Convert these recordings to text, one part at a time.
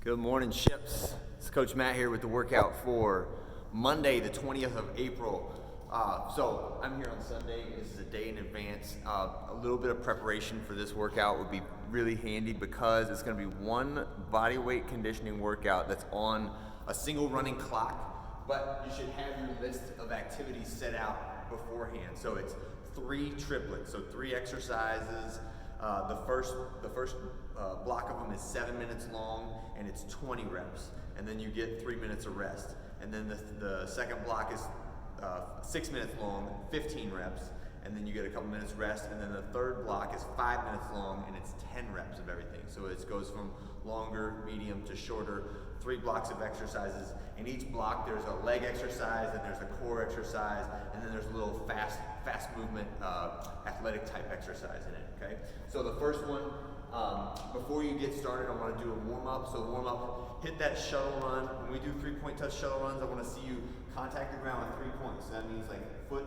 Good morning, Ships. It's Coach Matt here with the workout for Monday, the 20th of April. So I'm here on Sunday. This is a day in advance. A little bit of preparation for this workout would be really handy because it's going to be one body weight conditioning workout that's on a single running clock, but you should have your list of activities set out beforehand. So it's 3 triplets, so 3 exercises. The first block of them is 7 minutes long and it's 20 reps, and then you get 3 minutes of rest. And then the second block is 6 minutes long, 15 reps, and then you get a couple minutes rest. And then the third block is 5 minutes long and it's 10 reps of everything. So it goes from longer, medium to shorter, 3 blocks of exercises. In each block there's a leg exercise, and there's a core exercise, and then there's a little fast movement athletic type exercise in it. Okay, so the first one, before you get started, I want to do a warm up. So warm up, hit that shuttle run. When we do 3-point touch shuttle runs, I want to see you contact the ground with 3 points. So that means like foot,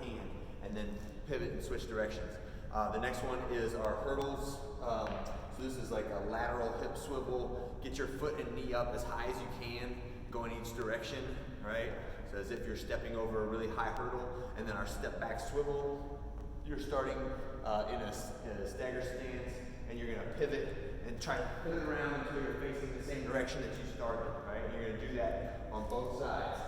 hand, and then pivot and switch directions. The next one is our hurdles. So this is like a lateral hip swivel. Get your foot and knee up as high as you can, go in each direction, right? So as if you're stepping over a really high hurdle. And then our step back swivel, you're starting in a stagger stance, and you're gonna pivot and try to pivot around until you're facing the same direction that you started, right? And you're gonna do that on both sides.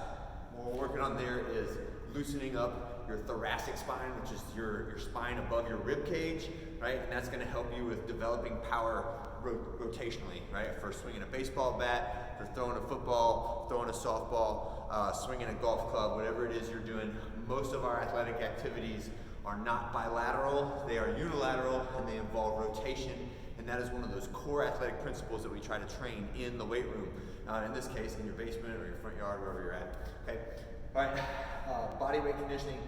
What we're working on there is loosening up your thoracic spine, which is your spine above your rib cage, right? And that's gonna help you with developing power rotationally, right? For swinging a baseball bat, for throwing a football, throwing a softball, swinging a golf club, whatever it is you're doing. Most of our athletic activities are not bilateral, they are unilateral, and they involve rotation. And that is one of those core athletic principles that we try to train in the weight room. In this case, in your basement or your front yard, wherever you're at. Okay. All right. Body weight conditioning.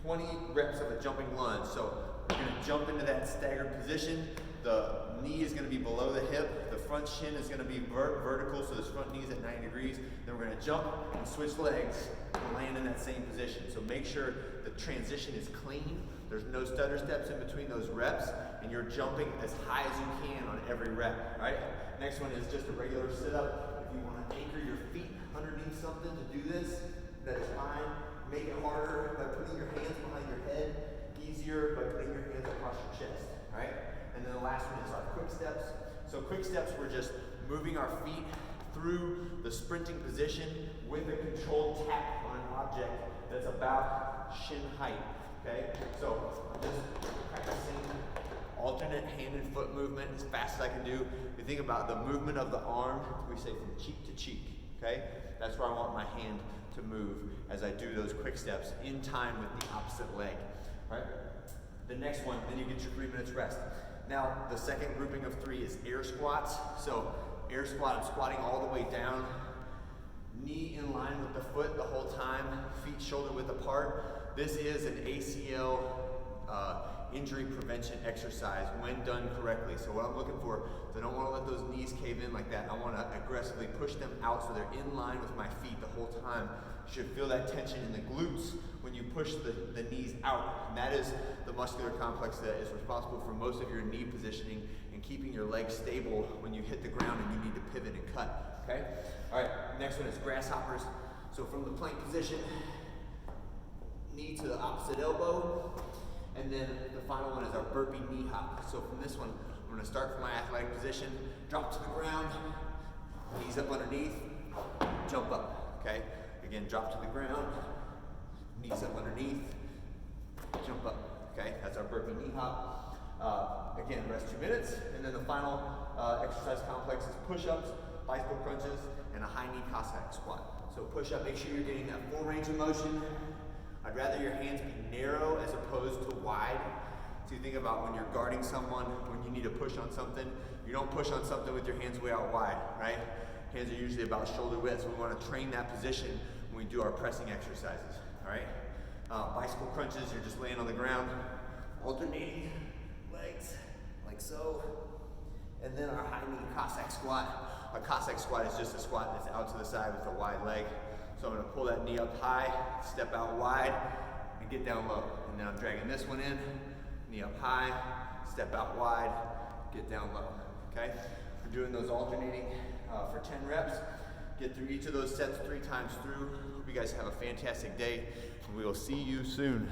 20 reps of a jumping lunge. So you're going to jump into that staggered position. The knee is going to be below the hip. The front shin is going to be vertical, so this front knee is at 90 degrees. Then we're going to jump and switch legs and land in that same position. So make sure the transition is clean. There's no stutter steps in between those reps, and you're jumping as high as you can on every rep, right? Next one is just a regular sit-up. If you want to anchor your feet underneath something to do this, that is fine. Make it harder by putting your hands behind your head, easier by putting your hands across your chest, right? And then the last one is our quick steps. So quick steps, we're just moving our feet through the sprinting position with a controlled tap on an object that's about shin height, okay? So I'm just practicing alternate hand and foot movement as fast as I can do. If you think about the movement of the arm, we say from cheek to cheek, okay? That's where I want my hand to move as I do those quick steps in time with the opposite leg, right? The next one, then you get your 3 minutes rest. Now, the second grouping of 3 is air squats. So air squat, I'm squatting all the way down, knee in line with the foot the whole time, feet shoulder width apart. This is an ACL injury prevention exercise when done correctly. So what I'm looking for is I don't want to let those knees cave in like that. I want to aggressively push them out so they're in line with my feet the whole time. You should feel that tension in the glutes when you push the knees out. And that is the muscular complex that is responsible for most of your knee positioning and keeping your legs stable when you hit the ground and you need to pivot and cut, okay? All right, next one is grasshoppers. So from the plank position, knee to the opposite elbow. And then the final one is our burpee knee hop. So from this one, I'm going to start from my athletic position, drop to the ground, knees up underneath, jump up, okay? Again, drop to the ground, knees up underneath, jump up, okay? That's our burpee knee hop. Again, rest 2 minutes. And then the final exercise complex is push-ups, bicycle crunches, and a high knee Cossack squat. So push up, make sure you're getting that full range of motion. I'd rather your hands be narrow as opposed to wide. So you think about when you're guarding someone, when you need to push on something, you don't push on something with your hands way out wide, right? Hands are usually about shoulder width, so we want to train that position when we do our pressing exercises, all right? Bicycle crunches, you're just laying on the ground, alternating legs, like so. And then our high knee Cossack squat. A Cossack squat is just a squat that's out to the side with a wide leg. So I'm going to pull that knee up high, step out wide, and get down low. And then I'm dragging this one in, knee up high, step out wide, get down low, okay? We're doing those alternating for 10 reps. Get through each of those sets 3 times through. Hope you guys have a fantastic day, and we will see you soon.